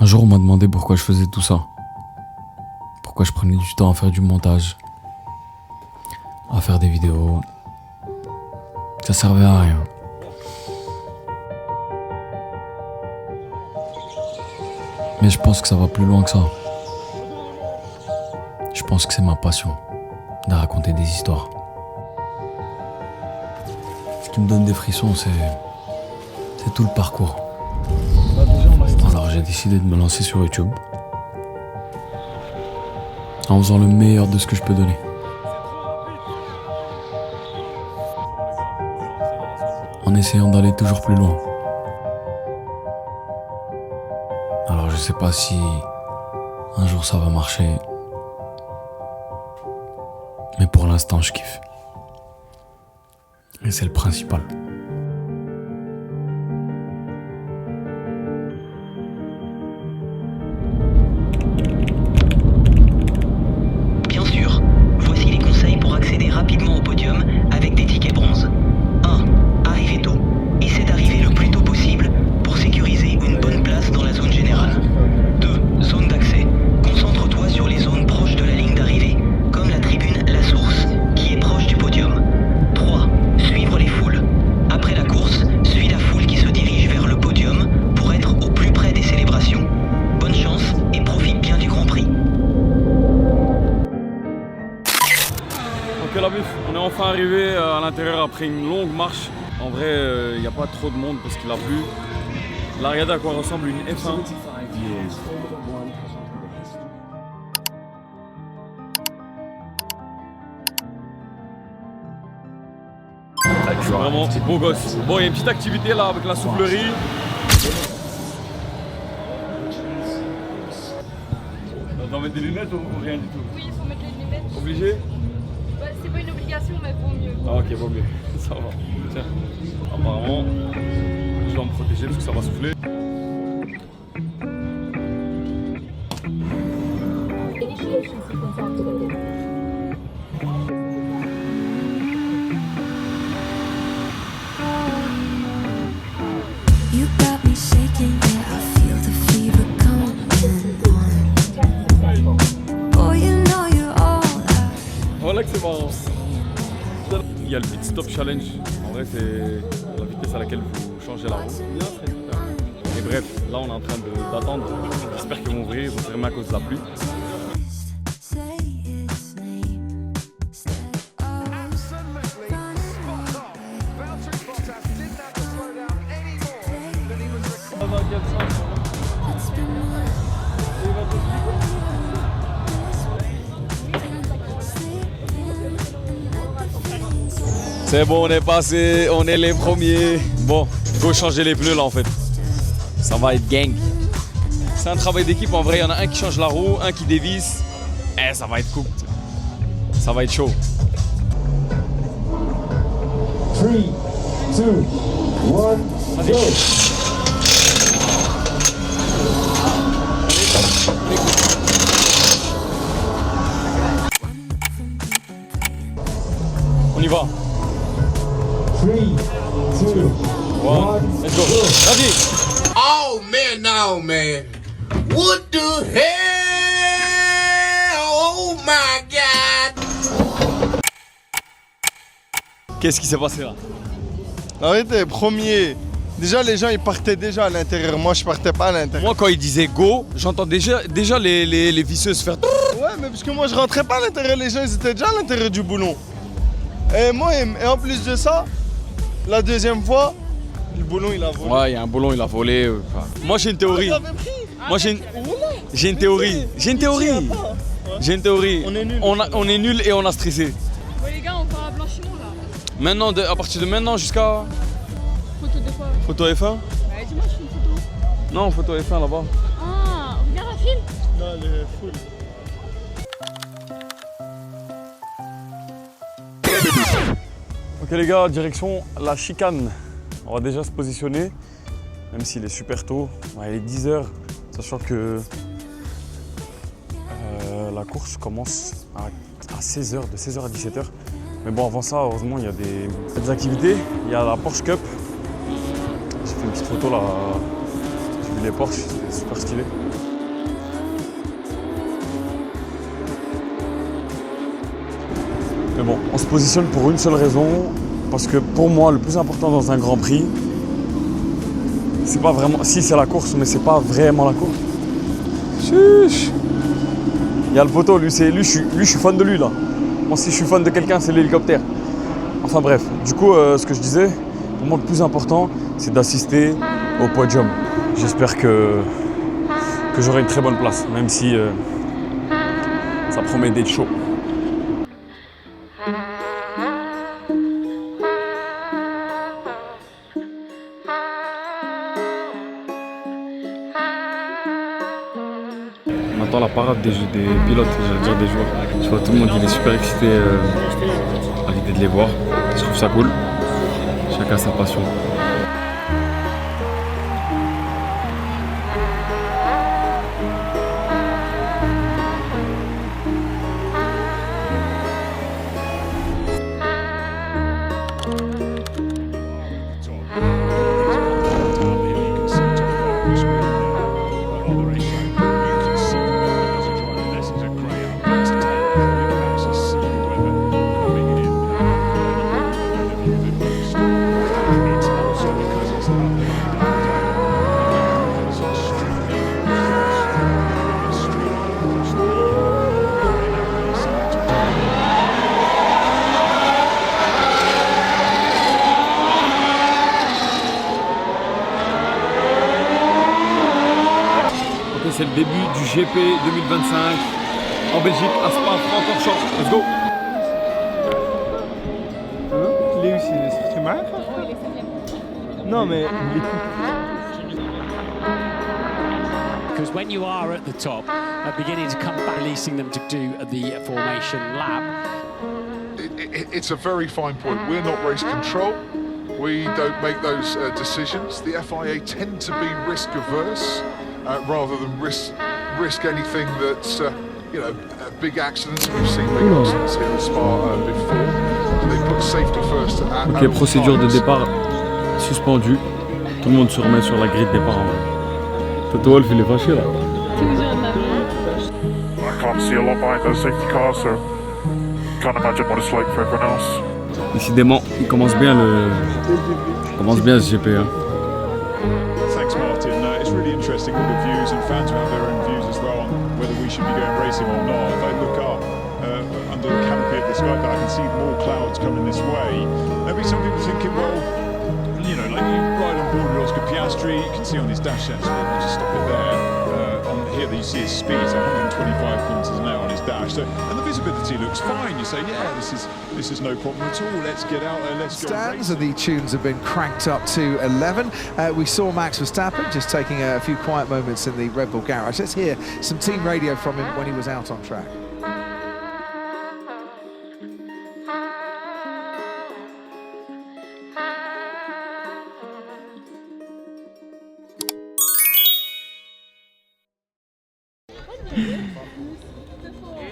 Un jour, on m'a demandé pourquoi je faisais tout ça. Pourquoi je prenais du temps à faire du montage, à faire des vidéos. Ça servait à rien. Mais je pense que ça va plus loin que ça. Je pense que c'est ma passion de raconter des histoires. Ce qui me donne des frissons, c'est tout le parcours. Alors j'ai décidé de me lancer sur YouTube en faisant le meilleur de ce que je peux donner. En essayant d'aller toujours plus loin. Alors je sais pas si un jour ça va marcher, mais pour l'instant je kiffe. Et c'est le principal. Bien sûr, voici les conseils pour accéder rapidement au podium avec des tickets bronze. 1. Arrivez tôt. Essaie d'arriver le plus tôt possible pour sécuriser une bonne place dans la zone générale. 2. Zone d'accès. Concentre-toi sur les zones proches de la ligne d'arrivée, comme la tribune La Source, qui est proche du podium. 3. Suivre les foules. Après la course, suis la foule qui se dirige vers le podium pour être au plus près des célébrations. Bonne chance et profite bien du Grand Prix. Ok la bif, on est enfin arrivé à l'intérieur après une longue marche. En vrai, il n'y a pas trop de monde parce qu'il a plu. Là, regardez à quoi ressemble une F1. C'est vraiment beau gosse. Bon, il y a une petite activité là avec la soufflerie. T'en mettre des lunettes ou rien du tout? Oui, il faut mettre les lunettes. Obligé? Bah, c'est pas une obligation, mais vaut mieux. Ah ok, vaut mieux. Ça va. Tiens. Apparemment, je dois me protéger parce que ça va souffler. Initiation sequence activated. You got me shaking, yeah, I feel the fever coming on. Boy, you know you're all I Voilà que c'est marrant. Il y a le pit stop challenge. En vrai, c'est la vitesse à laquelle vous changez la roue. Et bref, là on est en train d'attendre. J'espère qu'ils vont ouvrir, ils vont fermer à cause de la pluie. say its name. Step up. It's been C'est bon, on est passé, on est les premiers. Bon, il faut changer les pneus là en fait. Ça va être gang. C'est un travail d'équipe en vrai, il y en a un qui change la roue, un qui dévisse. Eh, ça va être cool. Ça va être chaud. 3, 2, 1, go! On y va. 3, 2, 1, Let's go. Vas-y. Oh man, no man. What the hell? Oh my god. Qu'est-ce qui s'est passé là? Arrêtez, premier. Déjà, les gens, ils partaient déjà à l'intérieur. Moi, je partais pas à l'intérieur. Moi, quand il disait go, j'entends déjà les visseuses faire. Ouais, mais parce que moi, je rentrais pas à l'intérieur. Les gens, ils étaient déjà à l'intérieur du boulon. Et moi, et en plus de ça, la deuxième fois, le boulon, il a volé. Ouais, il y a un boulon, il a volé. Moi, j'ai une théorie. Vous l'avez pris? Moi, j'ai une théorie. J'ai une théorie. J'ai une théorie. On est nuls. On est nuls et on a stressé. Ouais, les gars, on part à Blanchimont là. Maintenant, à partir de maintenant jusqu'à Photo de quoi? photo F1? Bah, dis-moi, je fais une photo. Non, photo F1 là-bas. Ah, regarde la file. Non, elle est full. Ok les gars, direction la chicane. On va déjà se positionner, même s'il est super tôt. Ouais, il est 10h, sachant que la course commence à 16h, de 16h à 17h. Mais bon, avant ça, heureusement, il y a des activités. Il y a la Porsche Cup. J'ai fait une petite photo là. Je Puis les Porsche, c'était super stylé. Mais bon, on se positionne pour une seule raison, parce que pour moi, le plus important dans un Grand Prix, c'est pas vraiment... Si, c'est la course, mais c'est pas vraiment la course. Chuch. Il y a le poteau, lui, je suis fan de lui, là. Moi, si je suis fan de quelqu'un, c'est l'hélicoptère. Enfin bref, du coup, ce que je disais, pour moi, le plus important, c'est d'assister au podium. J'espère que j'aurai une très bonne place, même si ça promet d'être chaud. On attend la parade des pilotes, j'allais dire des joueurs. Je vois tout le monde, il est super excité à l'idée de les voir. Je trouve ça cool. Chacun sa passion. C'est le début du GP 2025 en Belgique, à Spa-Francorchamps. Let's go! Il est aussi, c'est mal? Non, mais il est Because when you are at the top, beginning to come back, releasing them to do the formation lap. It's a very fine point. We're not race control. We don't make those decisions. The FIA tend to be risk averse rather than risk anything that's, big accidents. We've seen big accidents here at Spa before. They put safety first. Ok, procédure de départ suspendue. Tout le monde se remet sur la grille de départ en vrai. Toto Wolff, il est fâché là. I can't see a lot behind those safety cars, so can't imagine what it's like for everyone else. Décidément, il commence bien ce GP. Hein. Thanks, Martin. It's really interesting all the views, and fans will have their own views as well on whether we should be going racing or not. If I look up under the canopy of the sky, I can see more clouds coming this way. Maybe some people thinking, well, like you ride on board with Oscar Piastri, you can see on his dash actually, let me just stop it there. On here you see his speed, 125 kilometers an hour on his dash. So, and the visibility looks fine. You say, yeah, this is no problem at all. Let's get out there, let's go Stands and the tunes have been cranked up to 11. We saw Max Verstappen just taking a few quiet moments in the Red Bull garage. Let's hear some team radio from him when he was out on track.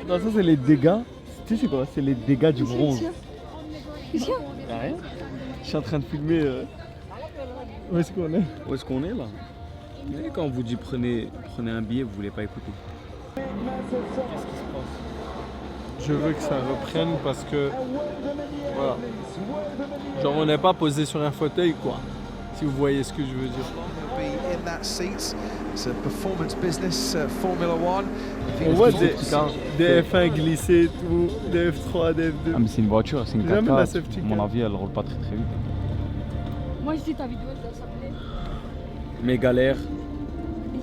Non, ça c'est les dégâts. Tu sais c'est quoi? C'est les dégâts du bronze. Rien. Je suis en train de filmer. Où est-ce qu'on est? Où est-ce qu'on est là? Mais quand on vous dit prenez un billet, vous voulez pas écouter. Qu'est-ce qui se passe? Je veux que ça reprenne parce que voilà. Genre on n'est pas posé sur un fauteuil quoi. Si vous voyez ce que je veux dire. In that seat, it's a performance business Formula One. On voit des F1 glissés, tout, des F3, des F2. Ah mais c'est une voiture, c'est une 4x4. À mon avis, elle roule pas très vite. Moi je dis ta vidéo, elle doit s'appeler. Mes galères.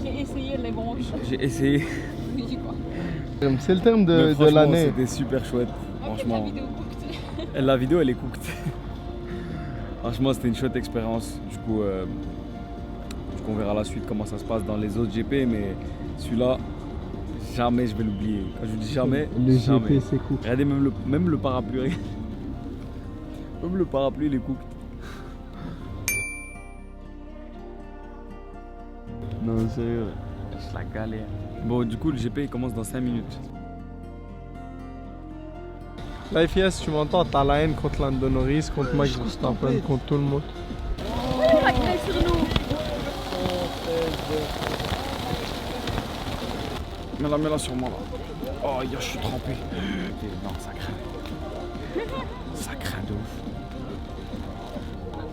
J'ai essayé les branches. J'ai essayé. Je dis quoi? C'est le terme de l'année. C'était super chouette, franchement. La vidéo elle est cooked. Franchement, c'était une chouette expérience. Du coup, on verra la suite comment ça se passe dans les autres GP, mais celui-là, jamais je vais l'oublier. Quand je vous dis jamais, le jamais. GP c'est cool. Regardez même le parapluie. Même le parapluie, il est cooked. Non, sérieux, c'est la galère. Bon, du coup, le GP il commence dans 5 minutes. La FIA, si tu m'entends, t'as la haine contre Lando Norris, contre Max Verstappen, contre tout le monde. La grève sur nous. Mets-la sur moi là. Oh, je suis trempé. Non, ça craint. Ça craint de ouf.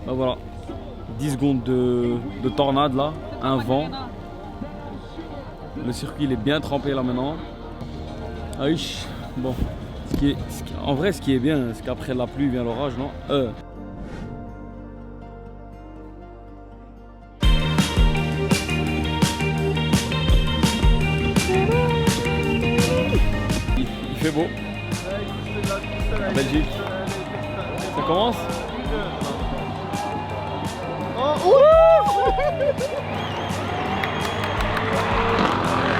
Bah voilà. 10 secondes de tornade là. Un vent. Le circuit il est bien trempé là maintenant. Ah oui. Bon. En vrai, ce qui est bien, c'est qu'après la pluie vient l'orage, non? Il fait beau. Belgique. Ça commence?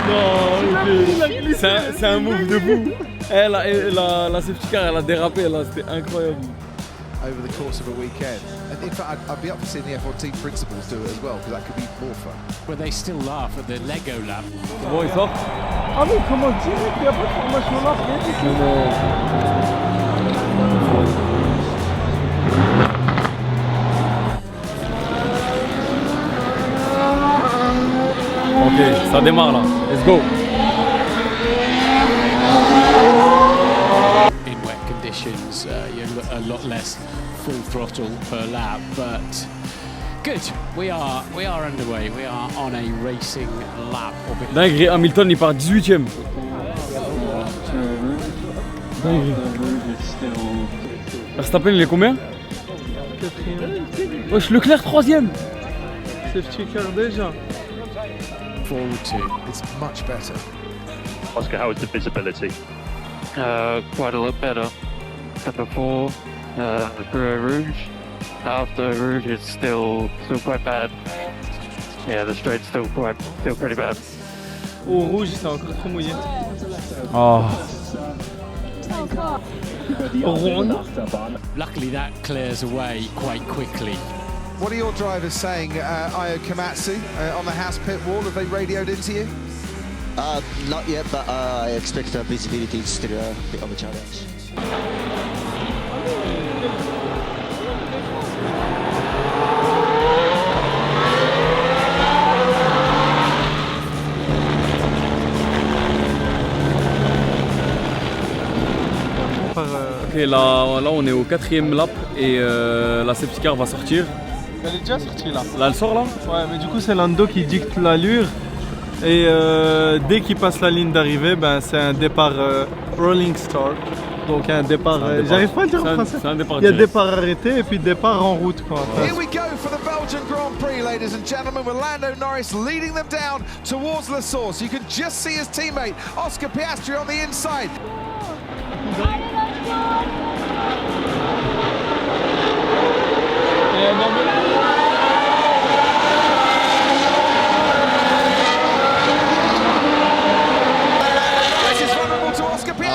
Non, c'est un move de fou. La safety car, elle a dérapé là, c'était incroyable. Over the course of a weekend. And in fact, I'd be up for seeing the F1 team principals do it as well, because that could be more fun. Well, they still laugh at the Lego lap. C'est bon, il sort? Ah mais comment dire qu'il n'y a pas de formation là, rien du tout. Ok, ça démarre là. Let's go. In wet conditions, you're a lot less full throttle per lap, but good. We are underway. We are on a racing lap. Dingue, Hamilton il part 18ème. Verstappen il est combien? 4e. Wesh, Leclerc 3ème. Safety car déjà. Forward to. It's much better. Oscar, how is the visibility? Quite a lot better than before. Through Rouge. After Rouge, it's still quite bad. Yeah, the straight's still pretty bad. Au rouge, c'est encore trop mouillé. Oh. Luckily, that clears away quite quickly. What are your drivers saying, Ayo Komatsu, on the Haas pit wall? Have they radioed into you? Not yet, but I expect visibility is still a bit of a challenge. Ok, là on est au 4ème lap et la safety car va sortir. Elle est déjà sortie là. Là elle sort là? Ouais, mais du coup c'est Lando qui dicte l'allure. Et dès qu'il passe la ligne d'arrivée, ben, c'est un départ rolling start. Donc un départ, j'arrive pas à le dire en français. Il y a départ arrêté et puis départ en route quoi. Here we go for the Belgian Grand Prix, ladies and gentlemen, with Lando Norris leading them down towards La Source. You can just see his teammate Oscar Piastri on the inside.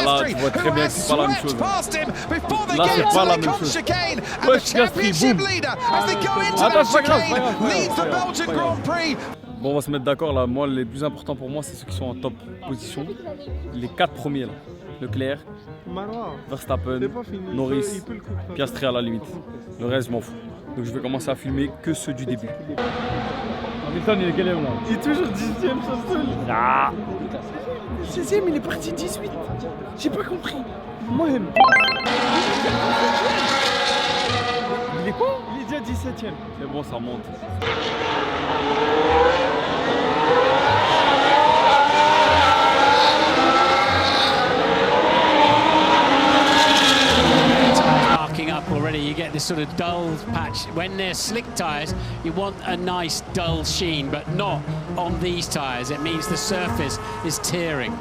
Là, tu vois très bien que c'est pas la même chose. Là, c'est pas la même chose. Ouais, Piastri, boum. Attends, c'est pas grave. Bon, on va se mettre d'accord là. Moi, les plus importants pour moi, c'est ceux qui sont en top position. Les 4 premiers là. Leclerc, Verstappen, Norris, Piastri à la limite. Le reste, je m'en fous. Donc je vais commencer à filmer que ceux du début. Hamilton, il est quel là? Il est toujours 10ème sur le sol. Ah. 16ème, il est parti 18. J'ai pas compris. Moi-même. Il est quoi? Il est déjà 17ème. C'est bon, ça monte. Up already, you get this sort of dull patch. When they're slick tyres, you want a nice dull sheen, but not on these tyres. It means the surface is tearing.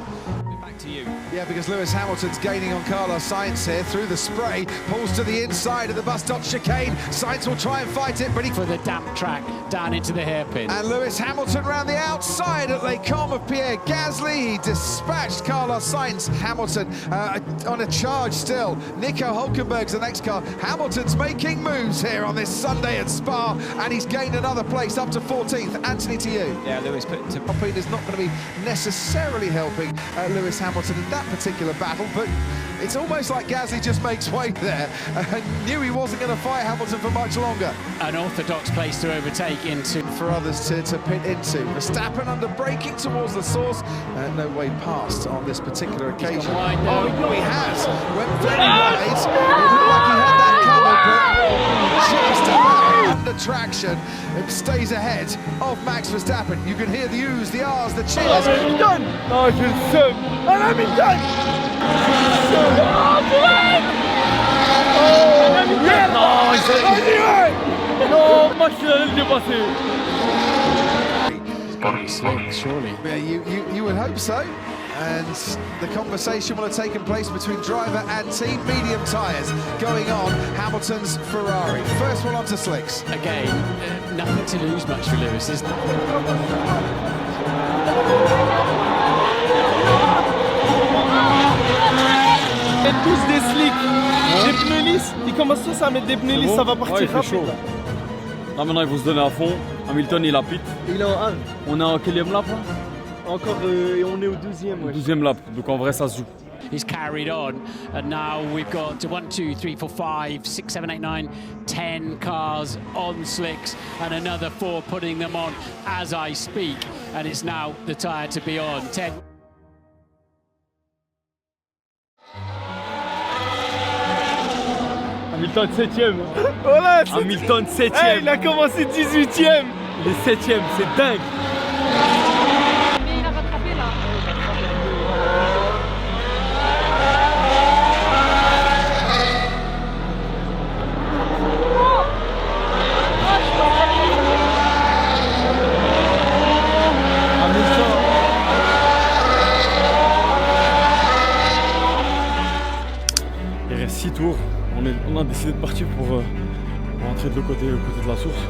Back to you. Yeah, because Lewis Hamilton's gaining on Carlos Sainz here through the spray, pulls to the inside of the bus stop chicane. Sainz will try and fight it, but he... For the damp track down into the hairpin. And Lewis Hamilton round the outside at Les Combes of Pierre Gasly. He dispatched Carlos Sainz. Hamilton on a charge still. Nico Hulkenberg's the next car. Hamilton's making moves here on this Sunday at Spa, and he's gained another place up to 14th. Anthony, to you. Yeah, Lewis put to Alpine is not going to be necessarily helping Lewis Hamilton. And that particular battle, but it's almost like Gasly just makes way there and knew he wasn't going to fight Hamilton for much longer. An orthodox place to overtake into. For others to pit into. Verstappen under braking towards the source. No way past on this particular occasion. Oh, he has. Went very wide. It looked like he had that covered, but just about under traction. It stays ahead of Max Verstappen. You can hear the oohs, the ahs, the cheers. Hamilton! Oh, j'ai le seum! Hamilton! Non, Max il allait le dépasser. It's got to be slick, surely. Yeah, you would hope so. And the conversation will have taken place between driver and team. Medium tyres going on Hamilton's Ferrari. First one onto slicks. Again, nothing to lose much for Lewis, isn't there? Et tous des slicks, des pneus lisses, ils commencent tous à mettre des pneus lisses, ça va partir rapide. Chaud. Là maintenant ils vont se donner à fond. Hamilton il a pit. Il est en hard. On est en quatrième lap là? Encore et on est au 12e. Ouais. 12e lap, donc en vrai ça se joue. He's carried on, and now we've got 1, 2, 3, 4, 5, 6, 7, 8, 9, 10 cars on slicks, and another 4 putting them on as I speak, and it's now the tyre to be on. 10. Hamilton 7ème. Voilà, Hamilton 7ème. Hey, il a commencé 18ème. Il est 7ème, c'est dingue. Mais il a rattrapé là. Il reste 6 tours. On a décidé de partir pour rentrer de l'autre côté, de la source.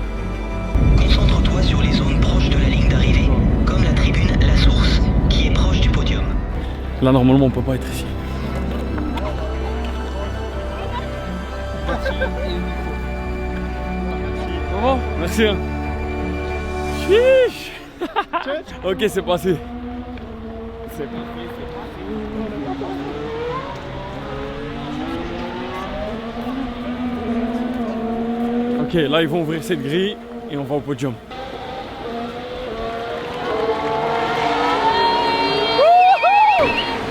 Concentre-toi sur les zones proches de la ligne d'arrivée, comme la tribune La Source, qui est proche du podium. Là normalement on peut pas être ici. Comment? Merci. Hein. Chiche. Ok, c'est passé. C'est parti. Ok, là ils vont ouvrir cette grille et on va au podium.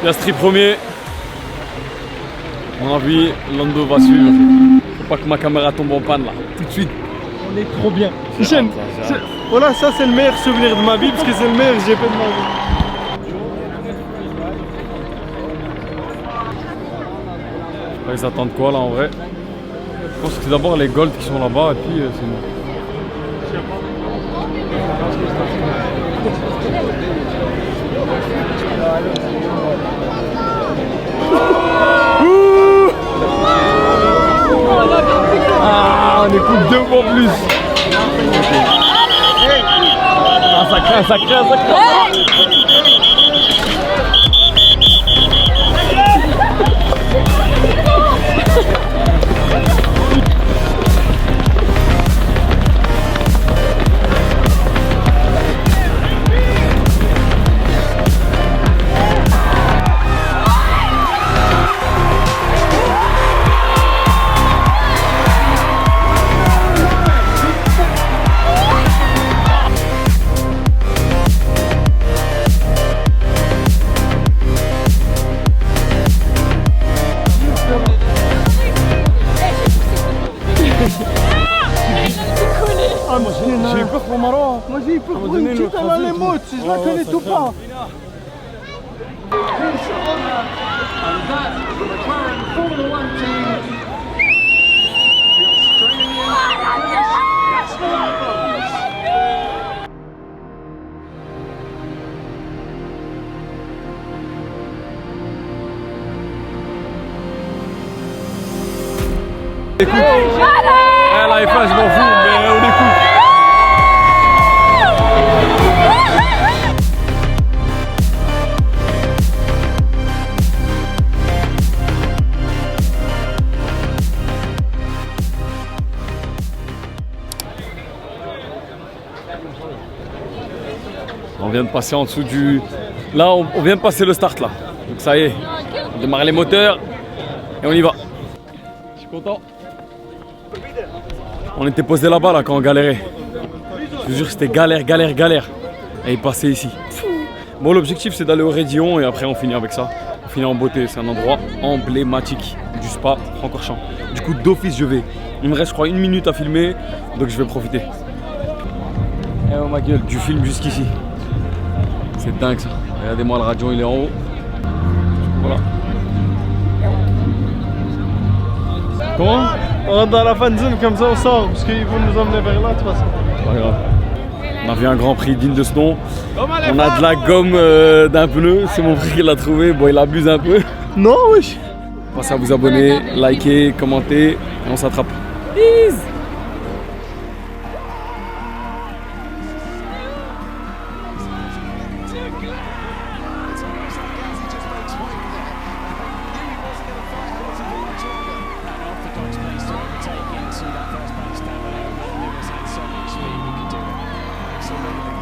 Piastri premier. À mon avis, Lando va suivre. Faut pas que ma caméra tombe en panne là, tout de suite. On est trop bien. Voilà, ça c'est le meilleur souvenir de ma vie parce que c'est le meilleur GP de ma vie. Ils attendent quoi là en vrai? Je pense que c'est d'abord les Gold qui sont là-bas et puis c'est nous. Ah, on écoute 2 fois plus. Ah, ça craint, ça craint, ça craint. J'ai eu peur pour Maro. Moi j'ai eu peur pour une petite à la Motte, je la connais tout pas. Écoute, la F1 je m'en fous, mais on écoute. On vient de passer en dessous du... Là, on vient de passer le start là. Donc ça y est, on démarre les moteurs et on y va. Je suis content. On était posé là-bas là, quand on galérait. Je vous jure que c'était galère. Et il passait ici. Bon, l'objectif c'est d'aller au Rédillon et après on finit avec ça. On finit en beauté, c'est un endroit emblématique du Spa Francorchamps. Du coup d'office je vais. Il me reste je crois 1 minute à filmer, donc je vais profiter. Eh oh ma gueule, tu filmes jusqu'ici. C'est dingue ça. Regardez-moi, le Radion il est en haut. Voilà. Comment? On rentre dans la fan zone comme ça on sort parce qu'ils vont nous emmener vers là de toute façon. Pas grave. On a vu un grand prix digne de ce nom. On a de la gomme d'un pneu, c'est mon frère qui l'a trouvé. Bon, il abuse un peu. Non, wesh. Pensez à vous abonner, liker, commenter et on s'attrape. Peace. Into that first place down below, but Lewis had so much speed he could do absolutely